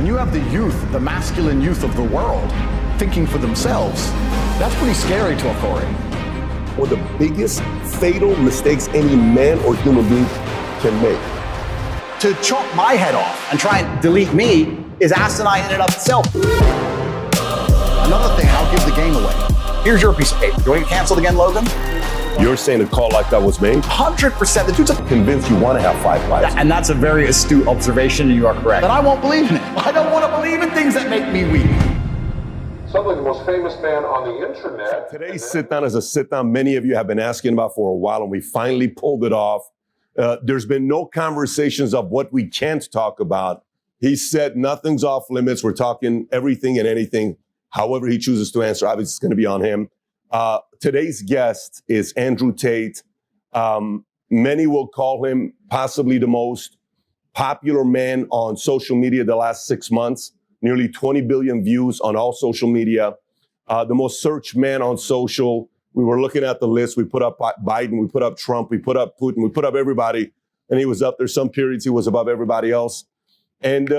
When you have the youth, the masculine youth of the world, thinking for themselves, that's pretty scary to authority. One of the biggest fatal mistakes any man or human being can make. To chop my head off and try and delete me is asinine in and of itself. Another thing, I'll give the game away. Here's your piece of paper. Do I get canceled again, Logan? You're saying a call like that was made? 100%. The dude's Convinced you want to have 5 lives. and that's a very astute observation, and you are correct. But I won't believe in it. I don't want to believe in things that make me weak. Suddenly the most famous man on the internet. Today's sit-down is a sit-down many of you have been asking about for a while, and we finally pulled it off. There's been no conversations of what we can't talk about. He said nothing's off limits. We're talking everything and anything. However he chooses to answer, obviously it's going to be on him. Today's guest is Andrew Tate. Many will call him possibly the most popular man on social media the last 6 months. Nearly 20 billion views on all social media. The most searched man on social. We were looking at the list. We put up Biden, we put up Trump, we put up Putin, we put up everybody. And he was up there. Some periods he was above everybody else. And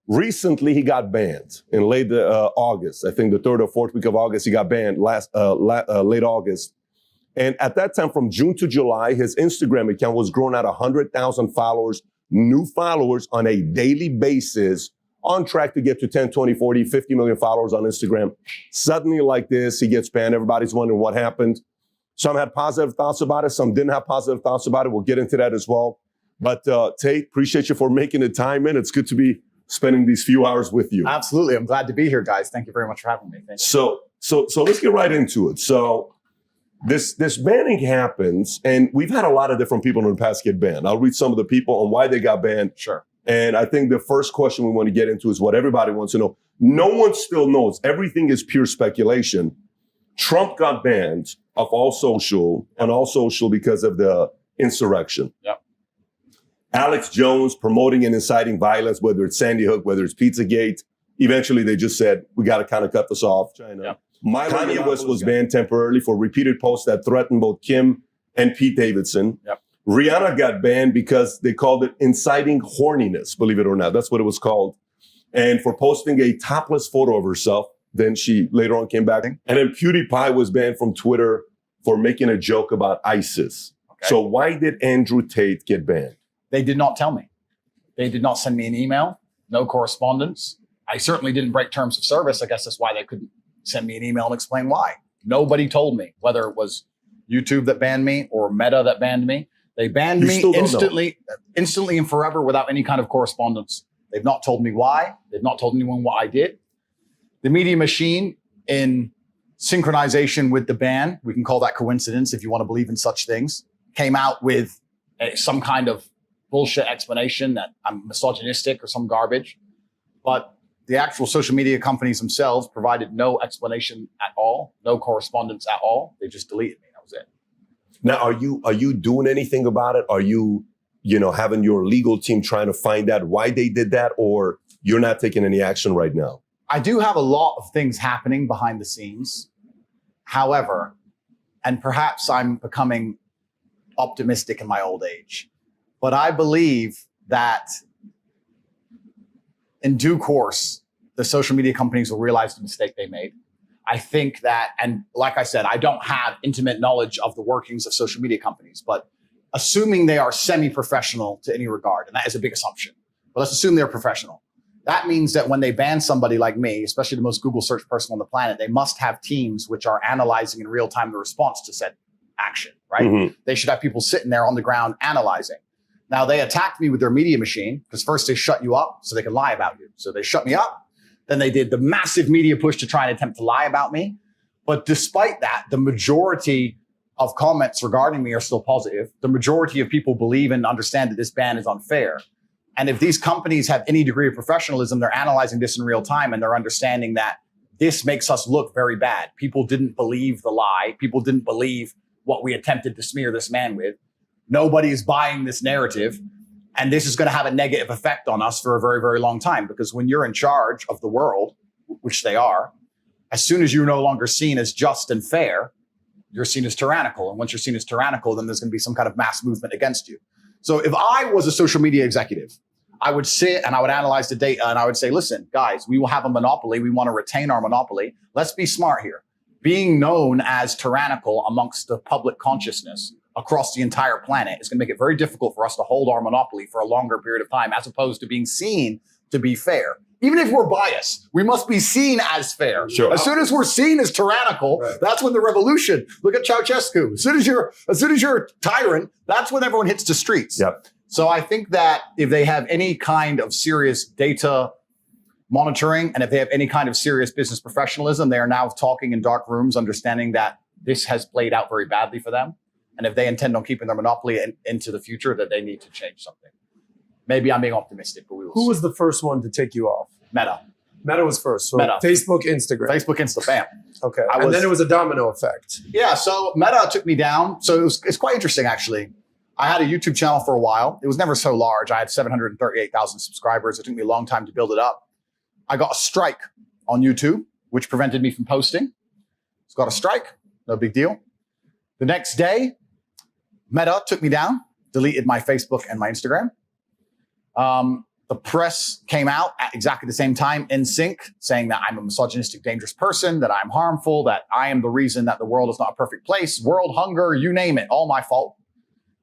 recently he got banned in late August. I think the 3rd or 4th week of August, he got banned late August. And at that time, from June to July, his Instagram account was growing at 100,000 followers, new followers on a daily basis, on track to get to 10, 20, 40, 50 million followers on Instagram. Suddenly like this, he gets banned. Everybody's wondering what happened. Some had positive thoughts about it. Some didn't have positive thoughts about it. We'll get into that as well. But Tate, appreciate you for making the time in. It's good to be spending these few hours with you. Absolutely. I'm glad to be here, guys. Thank you very much for having me. Thank you. So let's get right into it. So this banning happens, and we've had a lot of different people in the past get banned. I'll read some of the people and why they got banned. Sure. And I think the first question we want to get into is what everybody wants to know. No one still knows. Everything is pure speculation. Trump got banned on all social because of the insurrection. Yep. Alex Jones promoting and inciting violence, whether it's Sandy Hook, whether it's Pizzagate. Eventually, they just said, we got to kind of cut this off. China. Yep. Kanye West was banned temporarily for repeated posts that threatened both Kim and Pete Davidson. Yep. Rihanna got banned because they called it inciting horniness, believe it or not. That's what it was called. And for posting a topless photo of herself. Then she later on came back. And then PewDiePie was banned from Twitter for making a joke about ISIS. Okay. So why did Andrew Tate get banned? They did not tell me. They did not send me an email, no correspondence. I certainly didn't break terms of service. I guess that's why they couldn't send me an email and explain why. Nobody told me, whether it was YouTube that banned me or Meta that banned me. They banned me instantly and forever without any kind of correspondence. They've not told me why. They've not told anyone what I did. The media machine, in synchronization with the ban, we can call that coincidence if you want to believe in such things, came out with some kind of bullshit explanation that I'm misogynistic or some garbage. But the actual social media companies themselves provided no explanation at all, no correspondence at all. They just deleted me. That was it. Now, are you doing anything about it? Are you having your legal team trying to find out why they did that, or you're not taking any action right now? I do have a lot of things happening behind the scenes. However, and perhaps I'm becoming optimistic in my old age, but I believe that in due course, the social media companies will realize the mistake they made. I think that, and like I said, I don't have intimate knowledge of the workings of social media companies, but assuming they are semi-professional to any regard, and that is a big assumption, but let's assume they're professional. That means that when they ban somebody like me, especially the most Google search person on the planet, they must have teams which are analyzing in real time the response to said action, right? Mm-hmm. They should have people sitting there on the ground analyzing. Now, they attacked me with their media machine because first they shut you up so they can lie about you. So they shut me up. Then they did the massive media push to try and attempt to lie about me. But despite that, the majority of comments regarding me are still positive. The majority of people believe and understand that this ban is unfair. And if these companies have any degree of professionalism, they're analyzing this in real time and they're understanding that this makes us look very bad. People didn't believe the lie. People didn't believe what we attempted to smear this man with. Nobody is buying this narrative. And this is going to have a negative effect on us for a very, very long time. Because when you're in charge of the world, which they are, as soon as you're no longer seen as just and fair, you're seen as tyrannical. And once you're seen as tyrannical, then there's going to be some kind of mass movement against you. So if I was a social media executive, I would sit and I would analyze the data and I would say, listen, guys, we will have a monopoly. We want to retain our monopoly. Let's be smart here. Being known as tyrannical amongst the public consciousness across the entire planet is going to make it very difficult for us to hold our monopoly for a longer period of time, as opposed to being seen to be fair. Even if we're biased, we must be seen as fair. Sure. As soon as we're seen as tyrannical, that's when the revolution. Look at Ceausescu. As soon as you're a tyrant, that's when everyone hits the streets. Yep. So I think that if they have any kind of serious data monitoring and if they have any kind of serious business professionalism, they are now talking in dark rooms, understanding that this has played out very badly for them. And if they intend on keeping their monopoly into the future, that they need to change something. Maybe I'm being optimistic, but we will see. Who was the first one to take you off? Meta. Meta was first. So Meta. Facebook, Instagram. Facebook, Insta, bam. Okay. And then it was a domino effect. Yeah, so Meta took me down. So it's quite interesting, actually. I had a YouTube channel for a while. It was never so large. I had 738,000 subscribers. It took me a long time to build it up. I got a strike on YouTube, which prevented me from posting. It's got a strike, no big deal. The next day, Meta took me down, deleted my Facebook and my Instagram. The press came out at exactly the same time in sync, saying that I'm a misogynistic, dangerous person, that I'm harmful, that I am the reason that the world is not a perfect place, world hunger, you name it, all my fault.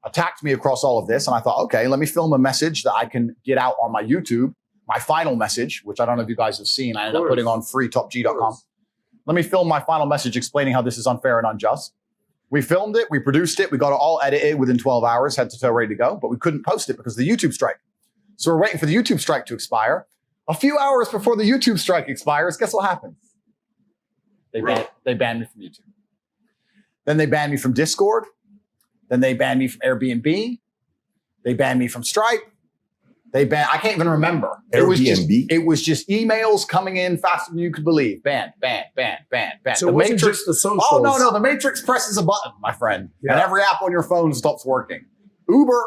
Attacked me across all of this. And I thought, okay, let me film a message that I can get out on my YouTube. My final message, which I don't know if you guys have seen, I ended up putting on freetopg.com. Let me film my final message explaining how this is unfair and unjust. We filmed it, we produced it, we got it all edited within 12 hours, head to toe ready to go, but we couldn't post it because of the YouTube strike. So we're waiting for the YouTube strike to expire. A few hours before the YouTube strike expires, guess what happens? They banned me from YouTube. Then they banned me from Discord. Then they banned me from Airbnb. They banned me from Stripe. I can't even remember. Airbnb? It was just emails coming in faster than you could believe. Ban. So it wasn't just the socials. Oh, no. The Matrix presses a button, my friend. Yeah. And every app on your phone stops working. Uber.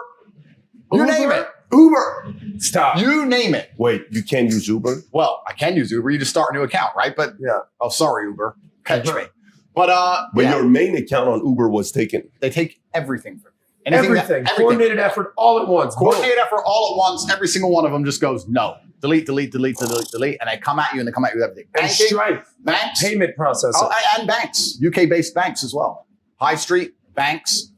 You name it. Uber. Stop. You name it. Wait, you can't use Uber? Well, I can use Uber. You just start a new account, right? But, Yeah. oh, sorry, Uber. Catch me. But But your main account on Uber was taken. they take everything from you. Everything. Coordinated effort all at once. Coordinated effort all at once. Every single one of them just goes, no. Delete. And they come at you with everything. And Banking, Stripe. banks. Payment processor. Oh, and banks. UK-based banks as well. High Street, banks.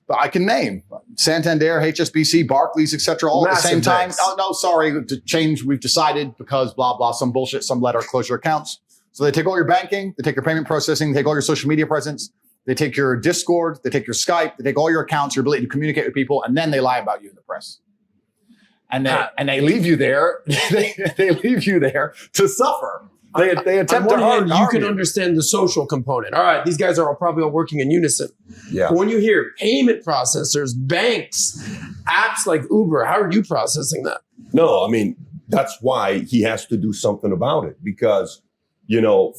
But I can name Santander, HSBC, Barclays, etc. all at the same time. Banks. Oh, no, sorry. To change, we've decided because blah, blah, some bullshit, some letter, close your accounts. So they take all your banking, they take your payment processing, they take all your social media presence, they take your Discord, they take your Skype, they take all your accounts, your ability to communicate with people, and then they lie about you in the press. And they leave you there. they leave you there to suffer. They attempt to harm you can understand the social component. All right, these guys are probably all working in unison. Yeah. But when you hear payment processors, banks, apps like Uber, how are you processing that? No, I mean, that's why he has to do something about it. Because,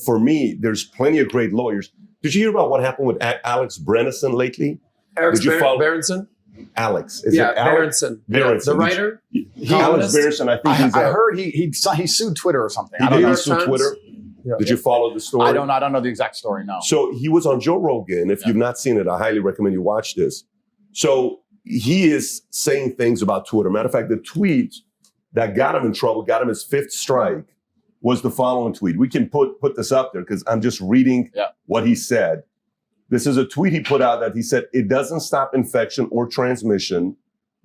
for me, there's plenty of great lawyers. Did you hear about what happened with Alex Brenneson lately? Alex Berenson? Alex. Is it Alex? Berenson. Berenson. The writer? Alex Berenson, I think I heard he sued Twitter or something. He I don't know. sued Twitter. Yeah. Did you follow the story? I don't know the exact story, no. So he was on Joe Rogan. If you've not seen it, I highly recommend you watch this. So he is saying things about Twitter. Matter of fact, the tweet that got him in trouble, got him his fifth strike, was the following tweet. We can put this up there because I'm just reading what he said. This is a tweet he put out that he said, it doesn't stop infection or transmission.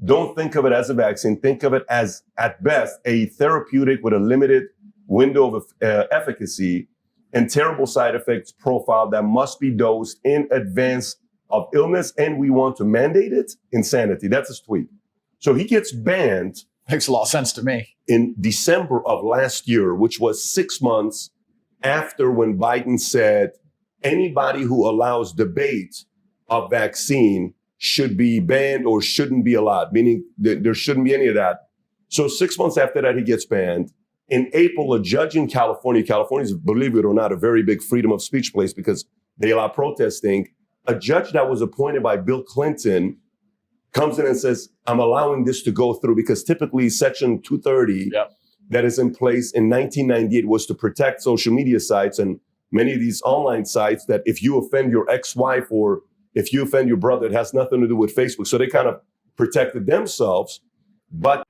Don't think of it as a vaccine. Think of it as, at best, a therapeutic with a limited window of efficacy and terrible side effects profile that must be dosed in advance of illness. And we want to mandate it. Insanity. That's his tweet. So he gets banned. Makes a lot of sense to me. In December of last year, which was 6 months after when Biden said anybody who allows debate of vaccine should be banned or shouldn't be allowed, meaning that there shouldn't be any of that. So 6 months after that, he gets banned. In April, a judge in California is, believe it or not, a very big freedom of speech place because they allow protesting. A judge that was appointed by Bill Clinton comes in and says, I'm allowing this to go through because typically Section 230 that is in place in 1998 was to protect social media sites and many of these online sites that if you offend your ex-wife or if you offend your brother, it has nothing to do with Facebook. So they kind of protected themselves. But